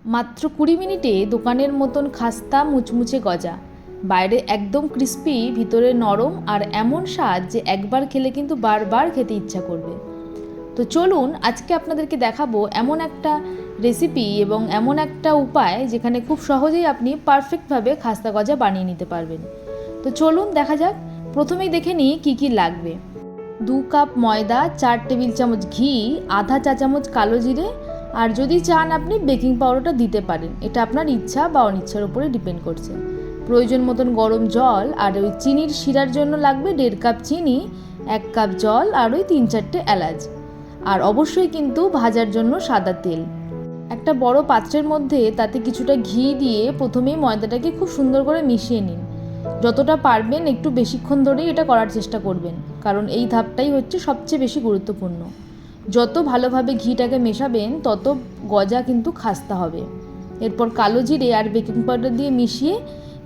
মাত্র 20 মিনিটে দোকানের মতন খাস্তা মুচমুচে গজা, বাইরে একদম ক্রিস্পি, ভিতরে নরম, আর এমন স্বাদ যে একবার খেলে কিন্তু বারবার খেতে ইচ্ছা করবে। তো চলুন আজকে আপনাদেরকে দেখাবো এমন একটা রেসিপি এবং এমন একটা উপায় যেখানে খুব সহজেই আপনি পারফেক্টভাবে খাস্তা গজা বানিয়ে নিতে পারবেন। তো চলুন দেখা যাক। প্রথমেই দেখে নিই কী কী লাগবে। 2 কাপ ময়দা, 4 টেবিল চামচ ঘি, আধা চা চামচ কালো জিরে, আর যদি চান আপনি বেকিং পাউডারটা দিতে পারেন, এটা আপনার ইচ্ছা বা অনিচ্ছার উপরে ডিপেন্ড করছে। প্রয়োজন মতন গরম জল, আর ওই চিনির শিরার জন্য লাগবে 1.5 কাপ চিনি, 1 কাপ জল, আর ওই 3-4টে এলাচ, আর অবশ্যই কিন্তু ভাজার জন্য সাদা তেল। একটা বড় পাত্রের মধ্যে তাতে কিছুটা ঘি দিয়ে প্রথমেই ময়দাটাকে খুব সুন্দর করে মিশিয়ে নিন। যতটা পারবেন একটু বেশিক্ষণ ধরেই এটা করার চেষ্টা করবেন, কারণ এই ধাপটাই হচ্ছে সবচেয়ে বেশি গুরুত্বপূর্ণ। যত ভালোভাবে ঘিটাকে মেশাবেন তত গজা কিন্তু খাস্তা হবে। এরপর কালো জিরে আর বেকিং পাউডার দিয়ে মিশিয়ে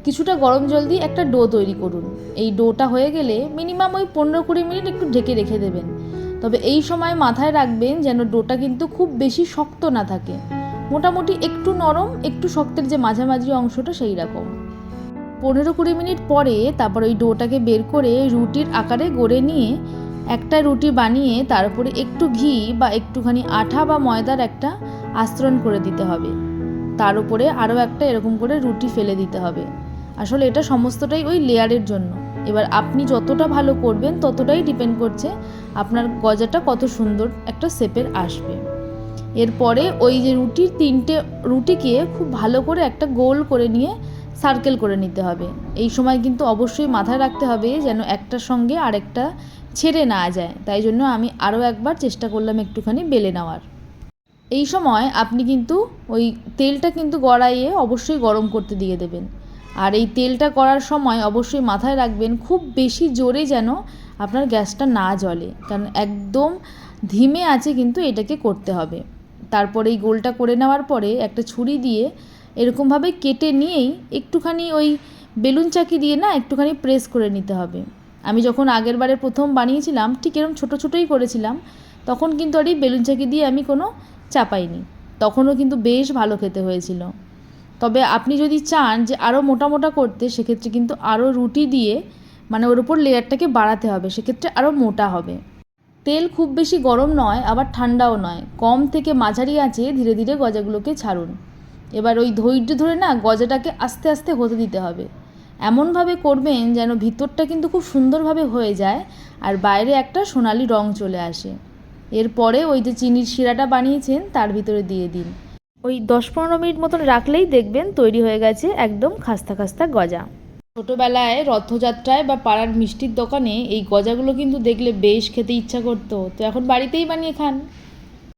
কিছুটা গরম জল দিয়ে একটা ডো তৈরি করুন। এই ডোটা হয়ে গেলে মিনিমাম ওই 15-20 মিনিট একটু ঢেকে রেখে দেবেন। তবে এই সময় মাথায় রাখবেন যেন ডোটা কিন্তু খুব বেশি শক্ত না থাকে, মোটামুটি একটু নরম একটু শক্তের যে মাঝামাঝি অংশটা সেই রকম। 15-20 মিনিট পরে তারপর ওই ডোটাকে বের করে রুটির আকারে গড়ে নিয়ে একটা রুটি বানিয়ে তার উপরে একটু ঘি বা একটুখানি আঠা বা ময়দার একটা আস্তরণ করে দিতে হবে। তার উপরে আরও একটা এরকম করে রুটি ফেলে দিতে হবে। আসলে এটা সমস্তটাই ওই লেয়ারের জন্য। এবার আপনি যতটা ভালো করবেন ততটাই ডিপেন্ড করছে আপনার গজাটা কত সুন্দর একটা শেপের আসবে। এরপরে ওই যে রুটির 3টে রুটিকে খুব ভালো করে একটা গোল করে নিয়ে সার্কেল করে নিতে হবে। এই সময় কিন্তু অবশ্যই মাথায় রাখতে হবে যেন একটার সঙ্গে আরেকটা ছেড়ে না যায়, তাই জন্য আমি আরও একবার চেষ্টা করলাম একটুখানি বেলে নেওয়ার। এই সময় আপনি কিন্তু ওই তেলটা কিন্তু কড়াইয়ে অবশ্যই গরম করতে দিয়ে দেবেন। আর এই তেলটা করার সময় অবশ্যই মাথায় রাখবেন খুব বেশি জোরে যেন আপনার গ্যাসটা না জ্বলে, কারণ একদম ধিমে আঁচে কিন্তু এটাকে করতে হবে। তারপরে এই গোলটা করে নেওয়ার পরে একটা ছুরি দিয়ে এরকমভাবে কেটে নিয়েই একটুখানি ওই বেলুন চাকি দিয়ে না একটুখানি প্রেস করে নিতে হবে। আমি যখন আগের বারে প্রথম বানিয়েছিলাম ঠিক এরকম ছোটো ছোটোই করেছিলাম, তখন কিন্তু আর এই বেলুন চাকি দিয়ে আমি কোনো চাপাইনি, তখনও কিন্তু বেশ ভালো খেতে হয়েছিল। তবে আপনি যদি চান যে আরও মোটা মোটা করতে, সেক্ষেত্রে কিন্তু আরও রুটি দিয়ে মানে ওর উপর লেয়ারটাকে বাড়াতে হবে, সেক্ষেত্রে আরও মোটা হবে। তেল খুব বেশি গরম নয় আবার ঠান্ডাও নয়, কম থেকে মাঝারি আঁচে ধীরে ধীরে গজাগুলোকে ছাড়ুন। এবার ওই ধৈর্য ধরে না গজাটাকে আস্তে আস্তে হতে দিতে হবে। এমনভাবে করবেন যেন ভিতরটা কিন্তু খুব সুন্দরভাবে হয়ে যায় আর বাইরে একটা সোনালি রং চলে আসে। এরপরে ওই যে চিনির শিরাটা বানিয়েছেন তার ভিতরে দিয়ে দিন। ওই 10-15 মিনিট মতন রাখলেই দেখবেন তৈরি হয়ে গেছে একদম খাস্তা খাস্তা গজা। ছোটোবেলায় রথযাত্রায় বা পাড়ার মিষ্টির দোকানে এই গজাগুলো কিন্তু দেখলে বেশ খেতে ইচ্ছা করতো, তো এখন বাড়িতেই বানিয়ে খান।